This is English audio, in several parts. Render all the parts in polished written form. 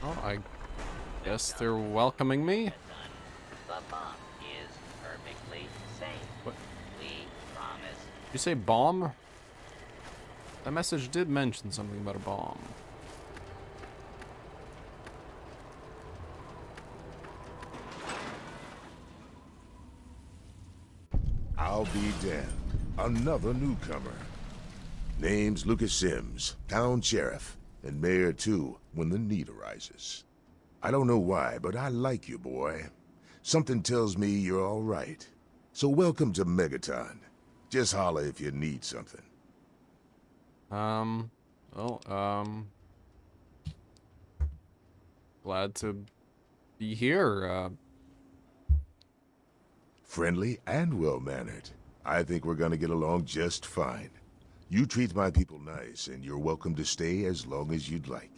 Oh, I guess they're welcoming me. The bomb is perfectly safe. What? We promise. Did you say bomb? That message did mention something about a bomb. I'll be damned. Another newcomer. Name's Lucas Sims, town sheriff, and mayor too, when the need arises. I don't know why, but I like you, boy. Something tells me you're all right. So welcome to Megaton. Just holler if you need something. Well, glad to be here. Friendly and well-mannered. I think we're gonna get along just fine. You treat my people nice, and you're welcome to stay as long as you'd like.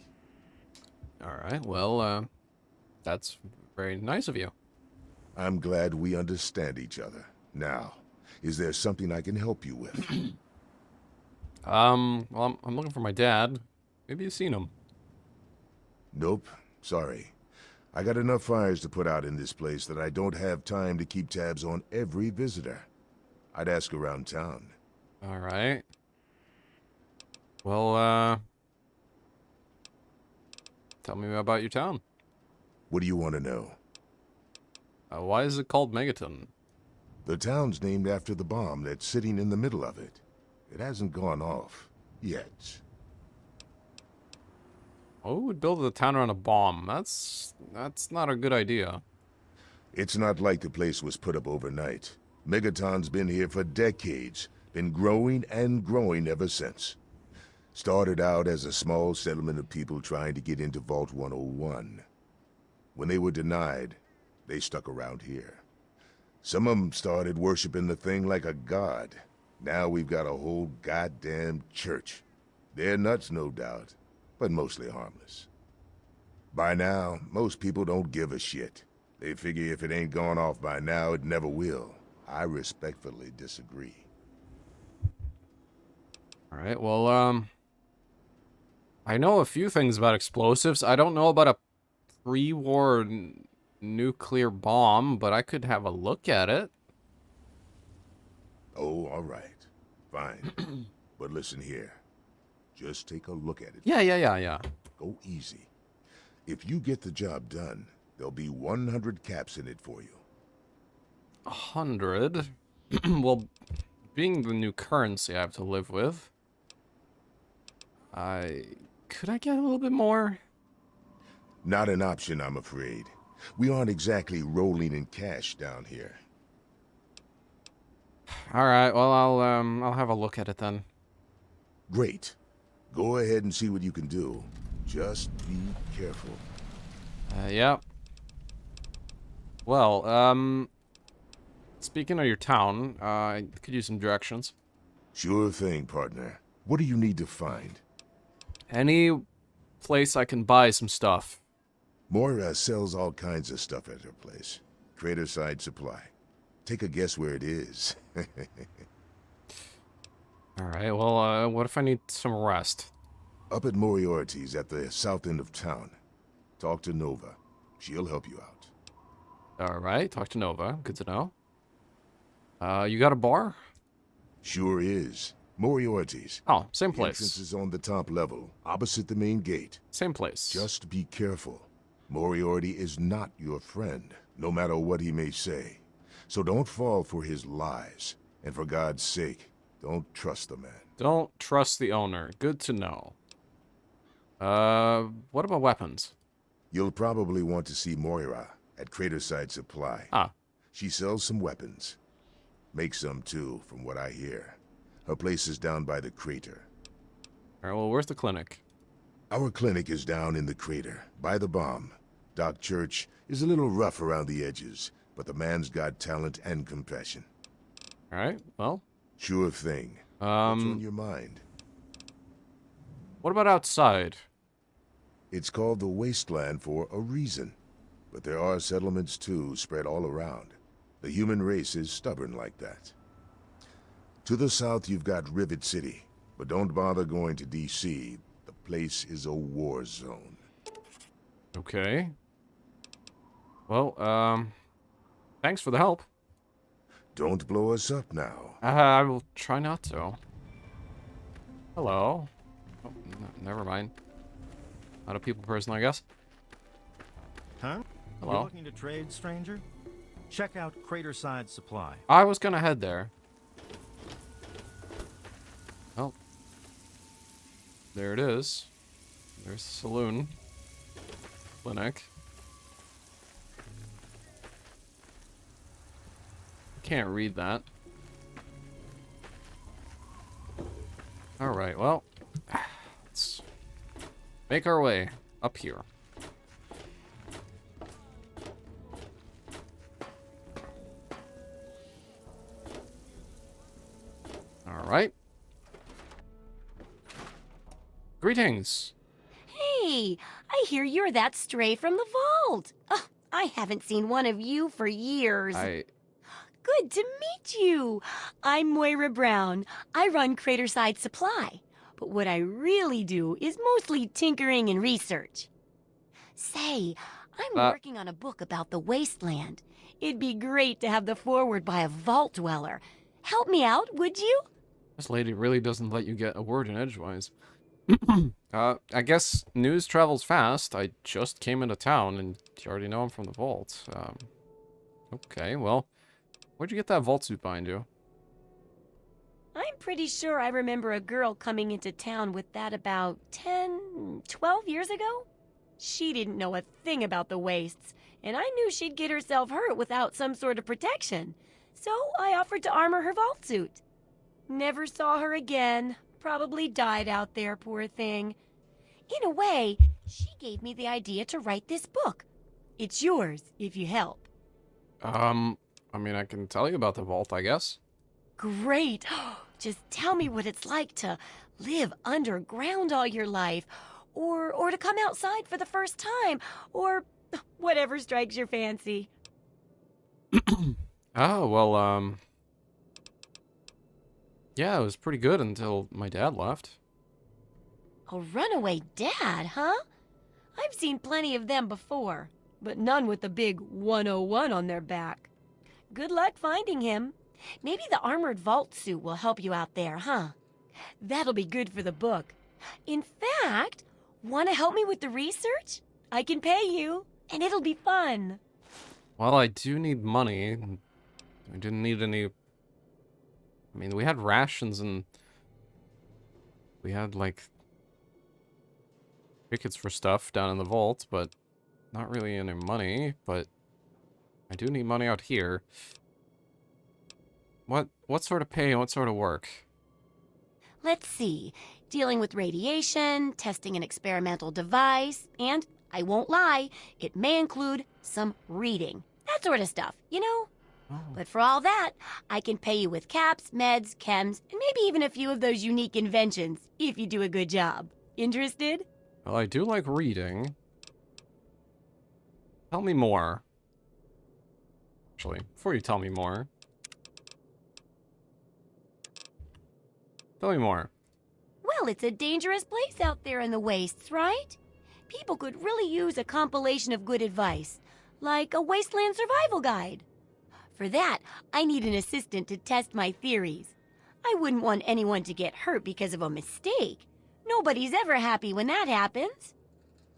Alright, well, that's very nice of you. I'm glad we understand each other. Now, is there something I can help you with? Well, I'm looking for my dad. Maybe you've seen him. Nope. Sorry. I got enough fires to put out in this place that I don't have time to keep tabs on every visitor. I'd ask around town. Alright. Well, tell me about your town. What do you want to know? Why is it called Megaton? The town's named after the bomb that's sitting in the middle of it. It hasn't gone off. Yet. Who would build a town around a bomb? That's not a good idea. It's not like the place was put up overnight. Megaton's been here for decades. Been growing and growing ever since. Started out as a small settlement of people trying to get into Vault 101. When they were denied, they stuck around here. Some of them started worshiping the thing like a god. Now we've got a whole goddamn church. They're nuts, no doubt, but mostly harmless. By now, most people don't give a shit. They figure if it ain't gone off by now, it never will. I respectfully disagree. Alright, well, I know a few things about explosives. I don't know about a pre-war nuclear bomb, but I could have a look at it. Oh, all right. Fine. But listen here. Just take a look at it. Yeah. Go easy. If you get the job done, there'll be 100 caps in it for you. 100? Well, being the new currency I have to live with, could I get a little bit more? Not an option, I'm afraid. We aren't exactly rolling in cash down here. Alright, well, I'll have a look at it then. Great. Go ahead and see what you can do. Just be careful. Yep. Well, speaking of your town, I could use some directions. Sure thing, partner. What do you need to find? Any place I can buy some stuff. Moira sells all kinds of stuff at her place. Craterside Supply. Take a guess where it is. Alright, well, what if I need some rest? Up at Moriarty's at the south end of town. Talk to Nova. She'll help you out. Alright, talk to Nova. Good to know. You got a bar? Sure is. Moriarty's. Oh, same The place. entrance is on the top level, opposite the main gate. Same place. Just be careful. Moriarty is not your friend, no matter what he may say. So don't fall for his lies. And for God's sake, don't trust the man. Don't trust the owner. Good to know. What about weapons? You'll probably want to see Moira at Craterside Supply. Ah, She sells some weapons. Makes some too, from what I hear. Her place is down by the crater. alright, well, where's the clinic? Our clinic is down in the crater, by the bomb. Doc Church is a little rough around the edges, but the man's got talent and compassion. Alright, well, Sure thing. What's on your mind? what about outside? It's called the Wasteland for a reason. But there are settlements too, spread all around. The human race is stubborn like that. To the south, you've got Rivet City, but don't bother going to D.C. The place is a war zone. Okay. Well, thanks for the help. Don't blow us up now. I will try not to. Hello. Oh, never mind. Not a people person, I guess. Huh? Hello. You're looking to trade, stranger? Check out Craterside Supply. I was gonna head there. Oh. There it is. There's the saloon. Clinic. Can't read that. Alright, well. Let's make our way up here. Alright. Greetings. Hey, I hear you're that stray from the vault. Oh, I haven't seen one of you for years. Good to meet you. I'm Moira Brown. I run Craterside Supply. But what I really do is mostly tinkering and research. Say, I'm working on a book about the wasteland. It'd be great to have the foreword by a vault dweller. Help me out, would you? This lady really doesn't let you get a word in edgewise. I guess news travels fast. I just came into town, and you already know I'm from the vault. Okay, well, where'd you get that vault suit behind you? I'm pretty sure I remember a girl coming into town with that about 10, 12 years ago. She didn't know a thing about the wastes, and I knew she'd get herself hurt without some sort of protection. So I offered to armor her vault suit. Never saw her again. Probably died out there, poor thing. In a way, she gave me the idea to write this book. It's yours, if you help. I mean, I can tell you about the vault, I guess. Great! Just tell me what it's like to live underground all your life, or to come outside for the first time, or whatever strikes your fancy. Oh, well, yeah, it was pretty good until my dad left. A runaway dad, huh? I've seen plenty of them before, but none with the big 101 on their back. Good luck finding him. Maybe the armored vault suit will help you out there, huh? That'll be good for the book. In fact, want to help me with the research? I can pay you, and it'll be fun. Well, I do need money. I didn't need any... I mean, we had rations and... we had, like... tickets for stuff down in the vault, but not really any money, but I do need money out here. What sort of pay and what sort of work? Let's see. Dealing with radiation, testing an experimental device, and, I won't lie, it may include some reading. That sort of stuff, you know? Oh. But for all that, I can pay you with caps, meds, chems, and maybe even a few of those unique inventions, if you do a good job. Interested? Well, I do like reading. Tell me more. Actually, before you tell me more. Tell me more. Well, it's a dangerous place out there in the wastes, right? People could really use a compilation of good advice, like a wasteland survival guide. For that, I need an assistant to test my theories. I wouldn't want anyone to get hurt because of a mistake. Nobody's ever happy when that happens.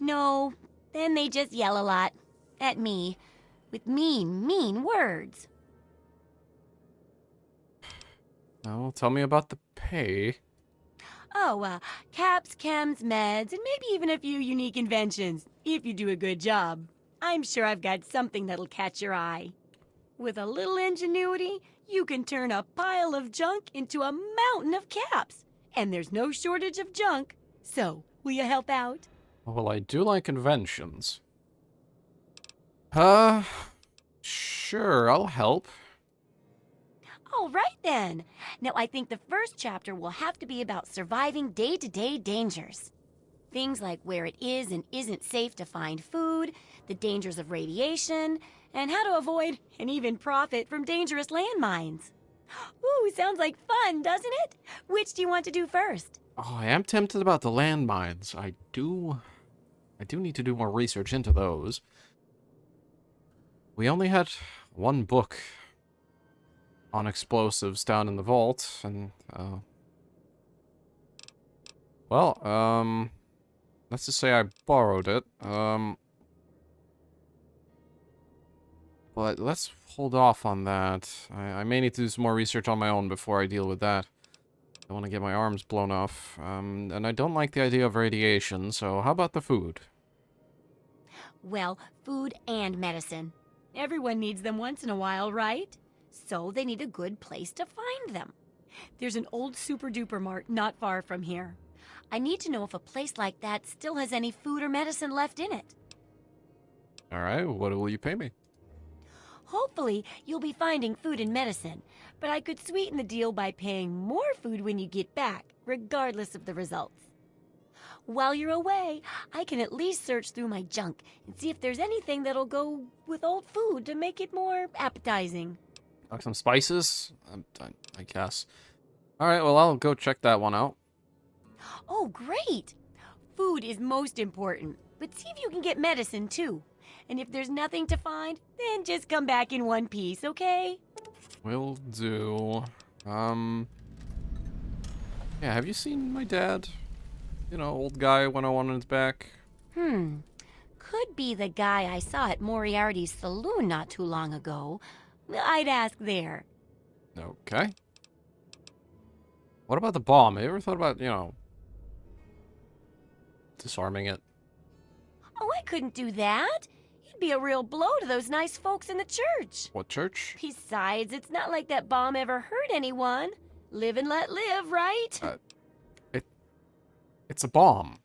No, then they just yell a lot. At me. With mean, mean words. Well, tell me about the pay. Oh, caps, chems, meds, and maybe even a few unique inventions, if you do a good job. I'm sure I've got something that'll catch your eye. With a little ingenuity, you can turn a pile of junk into a mountain of caps. And there's no shortage of junk. So, will you help out? Well, I do like inventions. Sure, I'll help. All right, then. Now, I think the first chapter will have to be about surviving day-to-day dangers. Things like where it is and isn't safe to find food, the dangers of radiation, and how to avoid and even profit from dangerous landmines. Ooh, sounds like fun, doesn't it? Which do you want to do first? Oh, I am tempted about the landmines. I do I do need to do more research into those. We only had one book on explosives down in the vault, and, well, let's just say I borrowed it, but let's hold off on that. I may need to do some more research on my own before I deal with that. I want to get my arms blown off, and I don't like the idea of radiation, so how about the food? Well, food and medicine. Everyone needs them once in a while, right? So they need a good place to find them. There's an old super-duper mart not far from here. I need to know if a place like that still has any food or medicine left in it. Alright, what will you pay me? Hopefully, you'll be finding food and medicine, but I could sweeten the deal by paying more food when you get back, regardless of the results. While you're away, I can at least search through my junk and see if there's anything that'll go with old food to make it more appetizing. Like some spices? I guess. Alright, well, I'll go check that one out. Oh, great! Food is most important, but see if you can get medicine too. And if there's nothing to find, then just come back in one piece, okay? Will do. Yeah, have you seen my dad? You know, old guy 101 on his back. Could be the guy I saw at Moriarty's saloon not too long ago. I'd ask there. Okay. What about the bomb? Have you ever thought about, you know, disarming it? Oh, I couldn't do that. It'd be a real blow to those nice folks in the church. What church? Besides, it's not like that bomb ever hurt anyone. Live and let live, right? It's a bomb.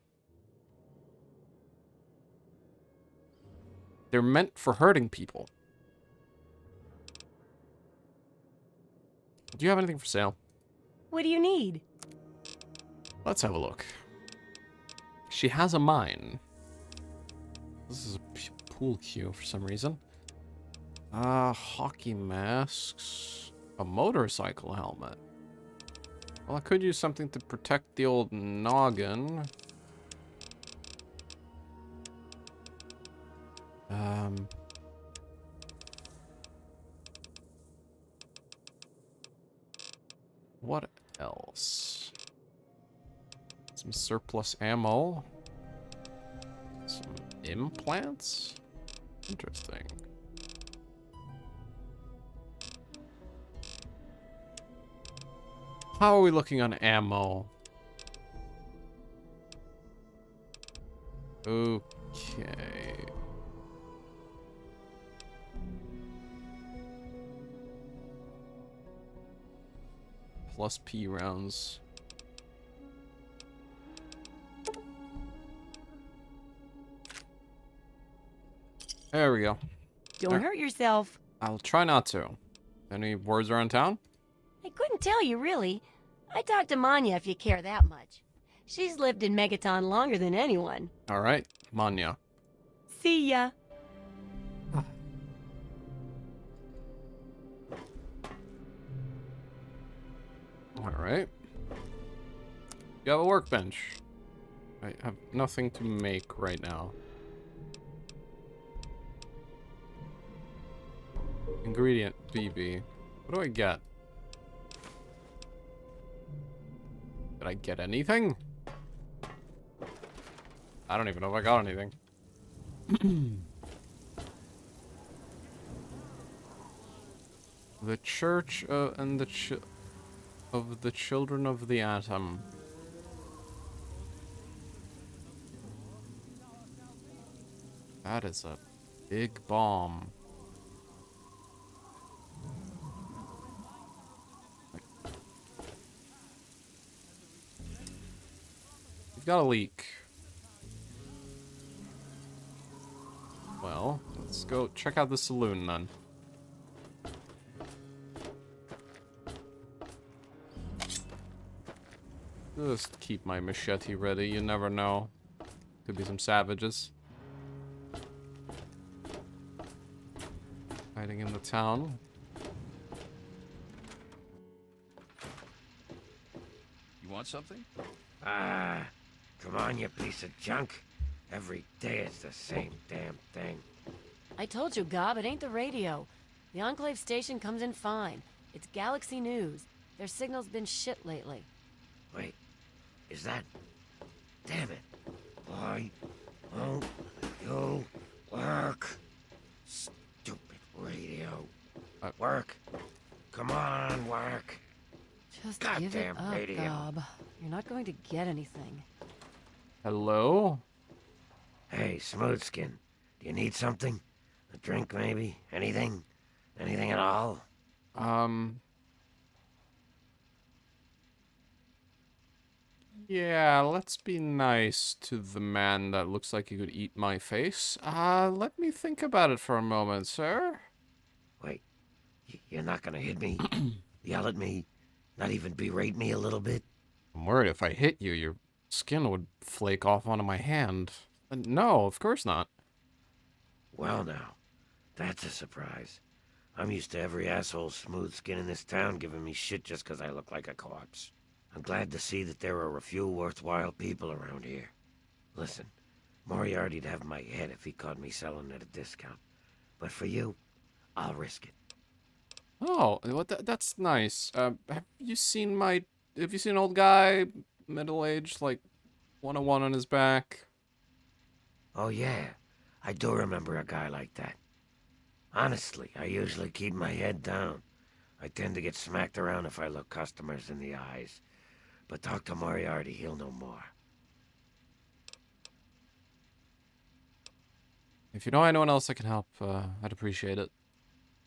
They're meant for hurting people. Do you have anything for sale? What do you need? Let's have a look. She has a mine. This is a pool cue for some reason. Hockey masks. A motorcycle helmet. Well, I could use something to protect the old noggin. What else? Some surplus ammo. Some implants? Interesting. How are we looking on ammo? Okay. Plus P rounds. There we go. Don't hurt yourself. I'll try not to. Any words around town? I couldn't tell you, really. I talked to Manya if you care that much. She's lived in Megaton longer than anyone. Alright, Manya. See ya. Alright. You have a workbench. I have nothing to make right now. Ingredient BB. What do I get? Did I get anything? I don't even know if I got anything. The Church and of the Children of the Atom. That is a big bomb. We've got a leak. Well, let's go check out the saloon then. Just keep my machete ready, you never know. Could be some savages hiding in the town. You want something? Come on, you piece of junk. Every day it's the same damn thing. I told you, Gob, it ain't the radio. The Enclave station comes in fine. It's Galaxy News. Their signal's been shit lately. Wait, is that... Damn it. Why won't you work? Stupid radio. Work. Come on, work. Just give it Goddamn up, radio. Gob. You're not going to get anything. Hello? Hey, Smoothskin. Do you need something? A drink, maybe? Anything? Anything at all? Yeah, let's be nice to the man that looks like he could eat my face. Let me think about it for a moment, sir. Wait, you're not gonna hit me? Yell at me? Not even berate me a little bit? I'm worried if I hit you, your skin would flake off onto my hand. No, of course not. Well now, that's a surprise. I'm used to every asshole Smoothskin in this town giving me shit just 'cause I look like a corpse. I'm glad to see that there are a few worthwhile people around here. Listen, Moriarty'd have my head if he caught me selling at a discount. But for you, I'll risk it. Oh, well, that's nice. Have you seen an old guy, middle-aged, like 101 on his back? Oh yeah, I do remember a guy like that. Honestly, I usually keep my head down. I tend to get smacked around if I look customers in the eyes. But talk to Moriarty, he'll know more. If you know anyone else that can help, I'd appreciate it.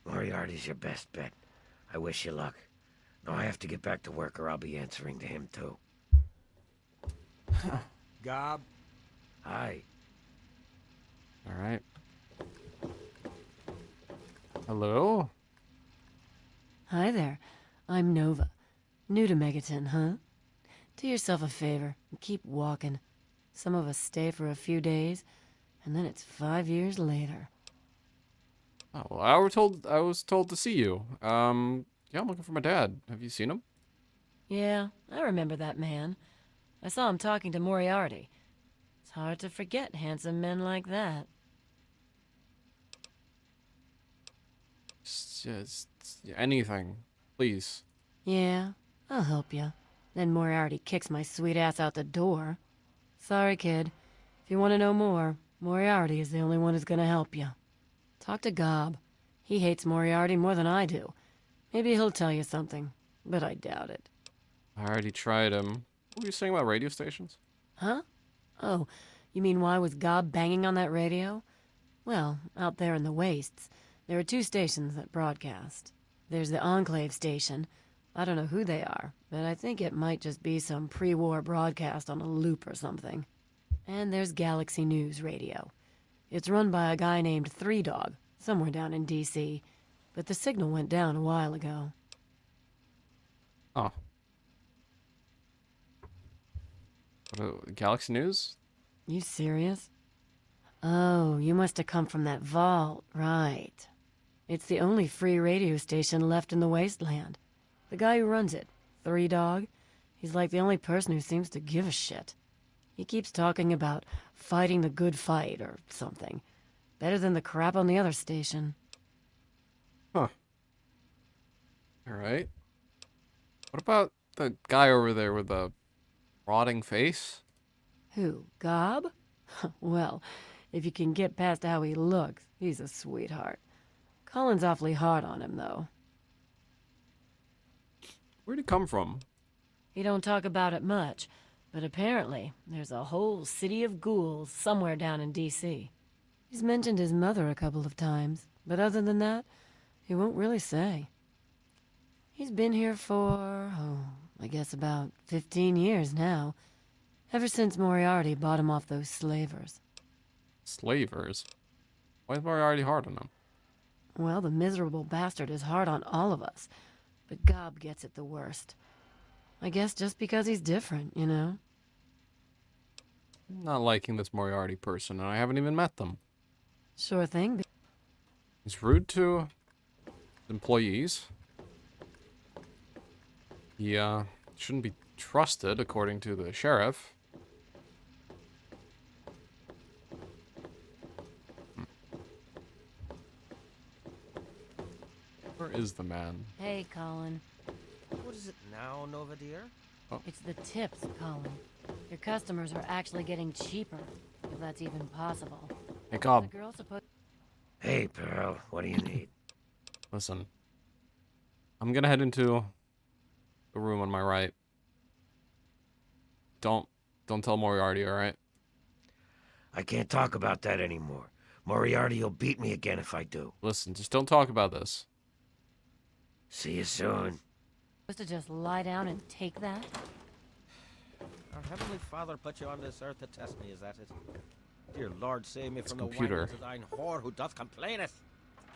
Moriarty's your best bet. I wish you luck. Now I have to get back to work or I'll be answering to him too. Gob, Hi. All right. Hello? Hi there. I'm Nova. New to Megaton, huh? Do yourself a favor and keep walking. Some of us stay for a few days, and then it's 5 years later. Oh, well, I was told to see you. Yeah, I'm looking for my dad. Have you seen him? Yeah, I remember that man. I saw him talking to Moriarty. It's hard to forget handsome men like that. Just anything, please. Yeah, I'll help you. Then Moriarty kicks my sweet ass out the door. Sorry, kid. If you want to know more, Moriarty is the only one who's gonna help you. Talk to Gob. He hates Moriarty more than I do. Maybe he'll tell you something, but I doubt it. I already tried him. What were you saying about radio stations? Huh? Oh, you mean why was Gob banging on that radio? Well, out there in the wastes, there are 2 stations that broadcast. There's the Enclave station. I don't know who they are, but I think it might just be some pre-war broadcast on a loop or something. And there's Galaxy News Radio. It's run by a guy named Three Dog, somewhere down in D.C., but the signal went down a while ago. Oh. Galaxy News? You serious? Oh, you must have come from that vault, right. It's the only free radio station left in the wasteland. The guy who runs it, Three Dog, he's like the only person who seems to give a shit. He keeps talking about fighting the good fight or something. Better than the crap on the other station. Huh. Alright. What about the guy over there with the rotting face? Who, Gob? Well, if you can get past how he looks, he's a sweetheart. Colin's awfully hard on him, though. Where'd he come from? He don't talk about it much, but apparently there's a whole city of ghouls somewhere down in D.C. He's mentioned his mother a couple of times, but other than that, he won't really say. He's been here for, I guess about 15 years now. Ever since Moriarty bought him off those slavers. Slavers? Why is Moriarty hard on him? Well, the miserable bastard is hard on all of us, but Gob gets it the worst. I guess just because he's different, you know? I'm not liking this Moriarty person, and I haven't even met them. Sure thing. He's rude to employees. He, shouldn't be trusted, according to the sheriff. is the man? Hey, Colin. What is it now, Nova dear? It's the tips, Colin. Your customers are actually getting cheaper, if that's even possible. Hey, The Cobb. girl's supposed. Hey, pal, what do you need? Listen. I'm gonna head into the room on my right. Don't tell Moriarty, alright? I can't talk about that anymore. Moriarty will beat me again if I do. Listen, just don't talk about this. See you soon. To just lie down and take that? Our Heavenly Father put you on this earth to test me, is that it? Dear Lord, save me from the computer. whining to thine whore who doth complaineth.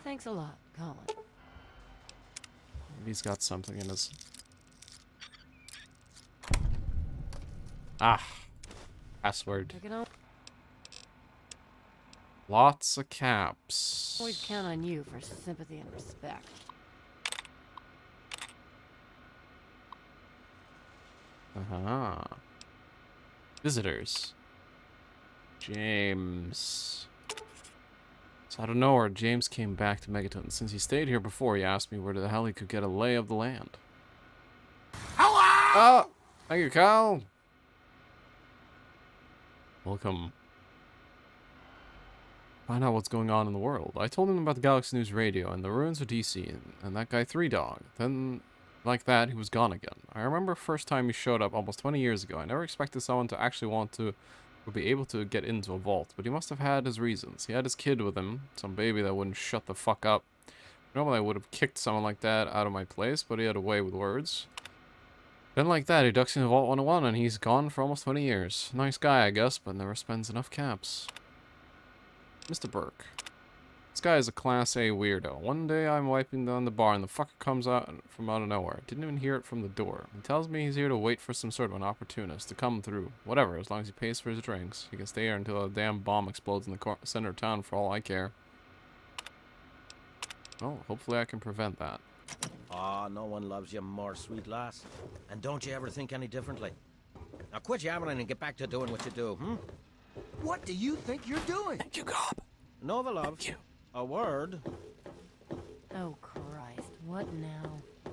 Thanks a lot, Colin. Maybe he's got something in his... Ah. Password. I can Lots of caps. always count on you for sympathy and respect. Uh-huh. Visitors. James. So out of nowhere, James came back to Megaton. Since he stayed here before, he asked me where the hell he could get a lay of the land. Hello! Oh! Thank you, Kyle. Welcome. Find out what's going on in the world. I told him about the Galaxy News Radio and the ruins of DC and that guy Three Dog. Then, like that, he was gone again. I remember first time he showed up almost 20 years ago. I never expected someone to actually want to or be able to get into a vault, but he must have had his reasons. He had his kid with him, some baby that wouldn't shut the fuck up. Normally I would have kicked someone like that out of my place, but he had a way with words. Then like that, he ducks into Vault 101 and he's gone for almost 20 years. Nice guy, I guess, but never spends enough caps. Mr. Burke. This guy is a Class A weirdo. One day I'm wiping down the bar and the fucker comes out from out of nowhere. Didn't even hear it from the door. He tells me he's here to wait for some sort of an opportunist to come through. Whatever, as long as he pays for his drinks. He can stay here until a damn bomb explodes in the center of town for all I care. Well, hopefully I can prevent that. Ah, no one loves you more, sweet lass. And don't you ever think any differently. Now quit yammering and get back to doing what you do, hmm? What do you think you're doing? Thank you, Cobb. Nova love. Thank you. A word. Oh, Christ. What now?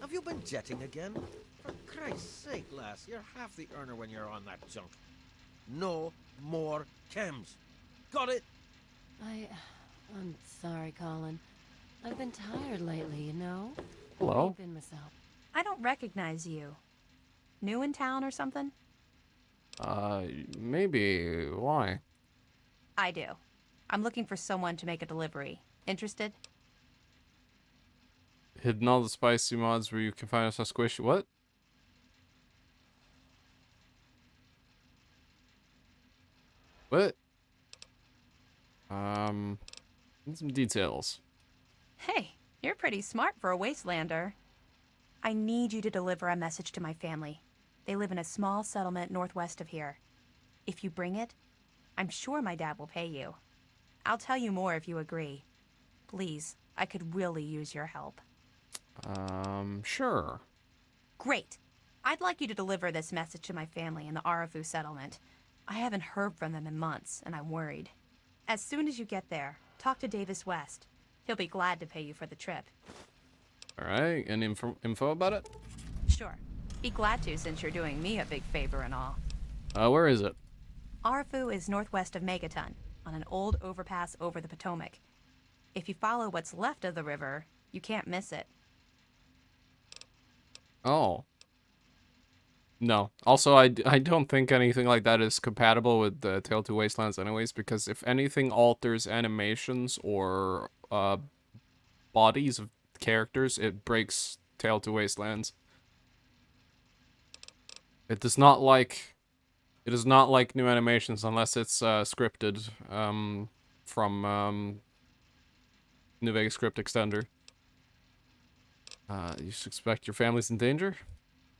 Have you been jetting again? For Christ's sake, lass, you're half the earner when you're on that junk. No more chems. Got it? I'm sorry, Colin. I've been tired lately, you know? Hello. I've been myself. I don't recognize you. New in town or something? Maybe. Why? I do. I'm looking for someone to make a delivery. Interested? Hidden all the spicy mods where you can find us a squishy. What? What? Need some details. Hey, you're pretty smart for a wastelander. I need you to deliver a message to my family. They live in a small settlement northwest of here. If you bring it, I'm sure my dad will pay you. I'll tell you more if you agree. Please, I could really use your help. Sure. Great. I'd like you to deliver this message to my family in the Arafu settlement. I haven't heard from them in months, and I'm worried. As soon as you get there, talk to Davis West. He'll be glad to pay you for the trip. Alright, any info about it? Sure. Be glad to since you're doing me a big favor and all. Where is it? Arafu is northwest of Megaton, on an old overpass over the Potomac. If you follow what's left of the river, you can't miss it. Oh. No. Also, I don't think anything like that is compatible with the Tale to Wastelands anyways, because if anything alters animations or bodies of characters, it breaks Tale to Wastelands. It is not like new animations unless it's scripted from New Vegas Script Extender. You suspect your family's in danger?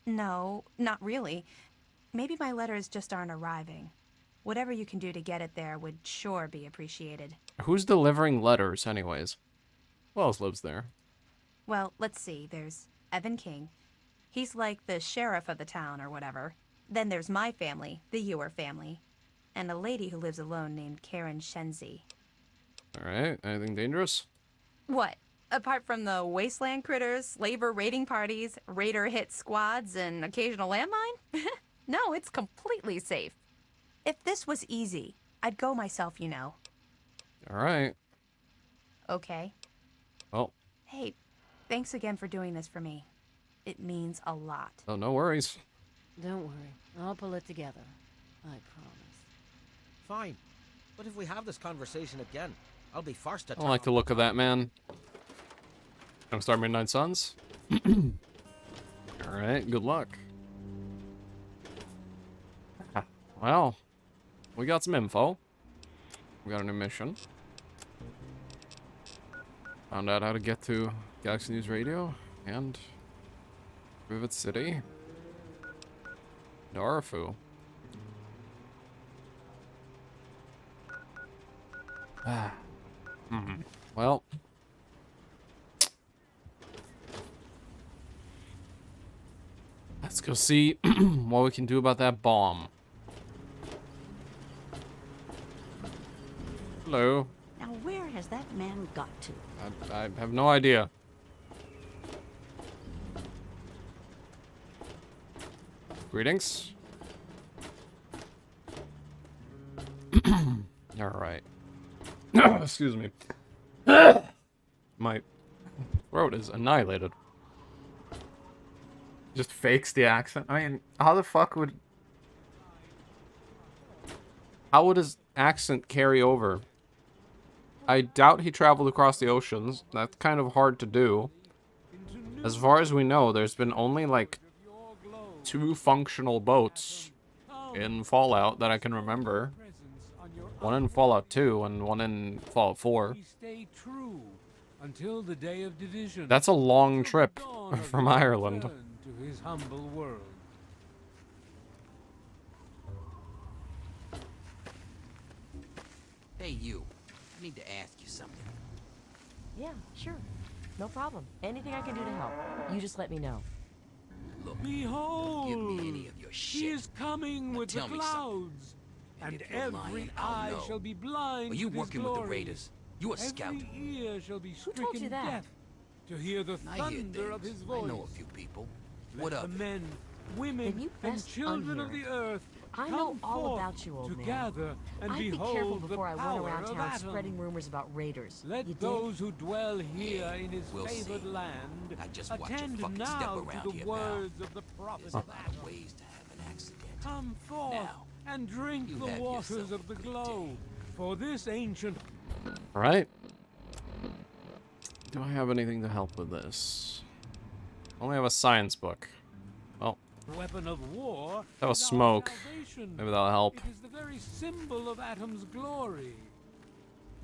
No, not really. Maybe my letters just aren't arriving. Whatever you can do to get it there would sure be appreciated. Who's delivering letters, anyways? Who else lives there? Well, let's see. There's Evan King. He's like the sheriff of the town or whatever. Then there's my family, the Ewer family. And a lady who lives alone named Karen Shenzi. Alright, anything dangerous? What? Apart from the wasteland critters, slaver raiding parties, raider hit squads, and occasional landmine? No, it's completely safe. If this was easy, I'd go myself, you know. Alright. Okay. Well, Hey, thanks again for doing this for me. It means a lot. oh, no worries. Don't worry. I'll pull it together. I promise. Fine. But if we have this conversation again, I'll be forced to I don't like the look of that, man. Gonna start Midnight Suns? Alright, good luck. Well, we got some info. We got a new mission. Found out how to get to Galaxy News Radio and Rivet City. Darafu. Well. Let's go see what we can do about that bomb. Hello. Now, where has that man got to? I have no idea. Greetings. All right. Excuse me. My throat is annihilated. Just fakes the accent. I mean, how the fuck would... How would his accent carry over? I doubt he traveled across the oceans. That's kind of hard to do. As far as we know, there's been only like 2 functional boats in Fallout that I can remember. One in Fallout 2 and one in Fallout 4. Stay true until the day of division. That's a long trip from Ireland. To his humble world. Hey, you. I need to ask you something. Yeah, sure. No problem. Anything I can do to help. You just let me know. Look, Behold! give me any of your shit. He is coming Now with the tell me something. clouds, And and if you're every lying, I'll eye know. shall be blind. Are you to his working with the glory. Raiders? You a scout? Every ear shall be Who stricken told you that? deaf to hear the I hear thunder of his things. voice. I know a few people. Let What the of it? men, Then women, you and best children of unhear the it. earth I know come all forth about you, old to man. gather and I'd be behold careful the before I went power around of town Atom. spreading rumors about raiders. Let You did? those who dwell here in his We'll favored see. land Now just watch your attend fucking step now around to the here, pal. words of the prophet There's a of lot Atom. of ways to have an accident. Come forth Now, and drink you the have waters yourself of the a good glow, day. for this ancient Alright. Do I have anything to help with this? Only have a science book. Well, weapon of war that was is our smoke. salvation. Maybe that'll help. It is the very symbol of Atom's glory.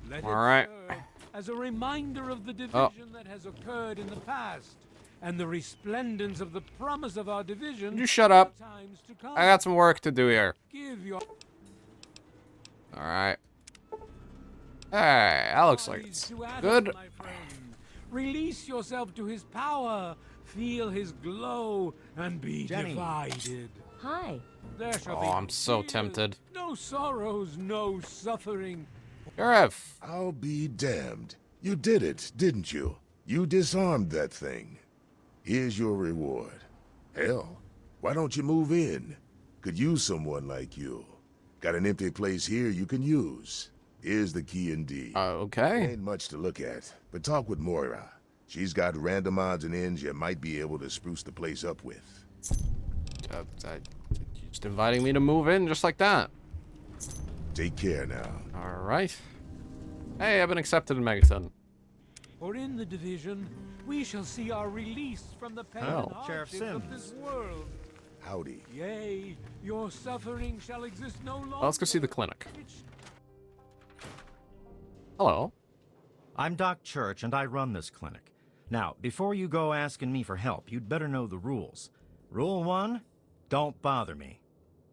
Let Alright. it serve as a reminder of the division that has occurred in the past, and the resplendence of the promise of our division. Would you shut up? in times to come. I got some work to do here. Give your Alright. Hey, that looks like bodies it's to Atom, good. my friend. Release yourself to his power, feel his glow, and be Jenny. divided. Hi. There shall Oh, be I'm so tears, tempted. No sorrows, no suffering. Sheriff! I'll be damned. You did it, didn't you? You disarmed that thing. Here's your reward. Hell, why don't you move in? Could use someone like you. Got an empty place here you can use. Here's the key and deed. Okay. Ain't much to look at, but talk with Moira. She's got random odds and ends you might be able to spruce the place up with. You're just inviting me to move in just like that. Take care now. Alright. Hey, I've been accepted in Megaton. For in the division, we shall see our release from the pain Oh. and Sheriff hardships of Sims. this world. Howdy. Yea, your suffering shall exist no longer. Well, let's go see the clinic. Hello. I'm Doc Church, and I run this clinic. Now, before you go asking me for help, you'd better know the rules. Rule 1, don't bother me.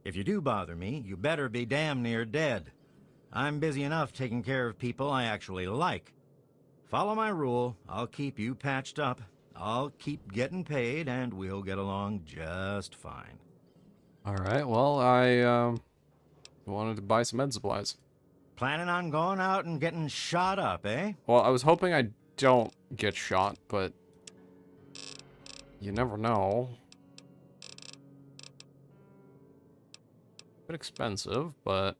If you do bother me, you better be damn near dead. I'm busy enough taking care of people I actually like. Follow my rule, I'll keep you patched up, I'll keep getting paid, and we'll get along just fine. Alright, well, I wanted to buy some med supplies. Planning on going out and getting shot up, eh? Well, I was hoping I don't get shot, but you never know. Bit expensive, but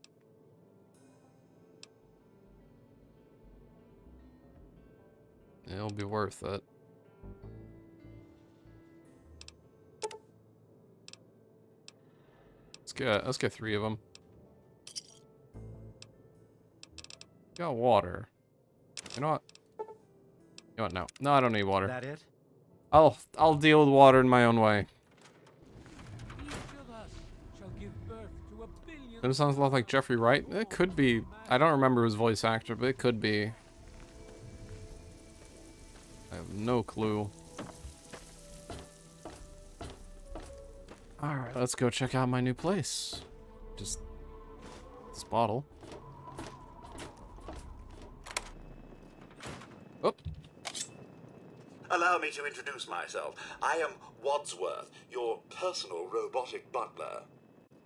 it'll be worth it. Let's get 3 of them. Got water. You know what? You know what? No, no, I don't need water. That it? I'll deal with water in my own way. Each of us shall give birth to a billion. That sounds a lot like Jeffrey Wright. It could be. I don't remember his voice actor, but it could be. I have no clue. Alright, let's go check out my new place. Just this bottle. Oh. Allow me to introduce myself. I am Wadsworth, your personal robotic butler.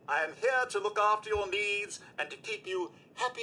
I am here to look after your needs and to keep you happy